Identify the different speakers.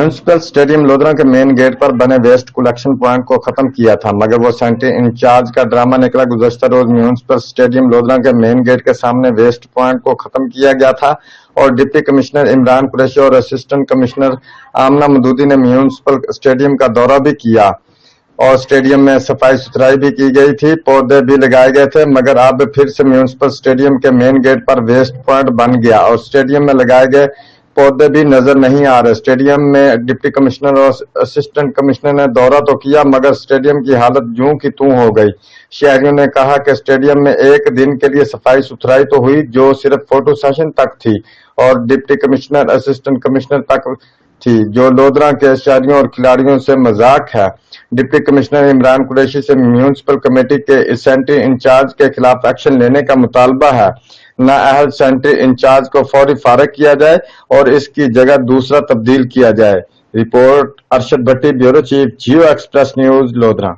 Speaker 1: Municipal stadium lodhra के main gate पर बने वेस्ट कलेक्शन पॉइंट को खत्म किया था, मगर वो सेंट्री इंचार्ज का ड्रामा निकला। गुज़श्ता रोज म्यूनिसिपल स्टेडियम लोधरा के मेन गेट के सामने वेस्ट पॉइंट को खत्म किया गया था और डिप्टी कमिश्नर इमरान कुरैशी और असिस्टेंट कमिश्नर आमना मदूदी ने म्यूनिसिपल स्टेडियम का दौरा भी किया और स्टेडियम में सफाई सुथराई भी की गई थी, पौधे भी लगाए गए थे। मगर अब फिर से म्यूनिसिपल स्टेडियम के मेन गेट पर वेस्ट पॉइंट बन गया और स्टेडियम में लगाए गए पौधे भी नजर नहीं आ रहे। स्टेडियम में डिप्टी कमिश्नर और असिस्टेंट कमिश्नर ने दौरा तो किया, मगर स्टेडियम की हालत यूं की तूं हो गई। शहरियों ने कहा कि स्टेडियम में एक दिन के लिए सफाई सुथराई तो हुई, जो सिर्फ फोटो सेशन तक थी, और डिप्टी कमिश्नर असिस्टेंट कमिश्नर तक थी, जो लोधरा के शहरियों और खिलाड़ियों से मजाक है। डिप्टी कमिश्नर इमरान कुरैशी से म्यूनिसिपल कमेटी के सेंट्री इंचार्ज के खिलाफ एक्शन लेने का मुतालबा है। नाअहल सेंट्री इंचार्ज को फौरी फारिग किया जाए और इसकी जगह दूसरा तब्दील किया जाए। रिपोर्ट अरशद भट्टी, ब्यूरो चीफ, जियो एक्सप्रेस न्यूज, लोधरा।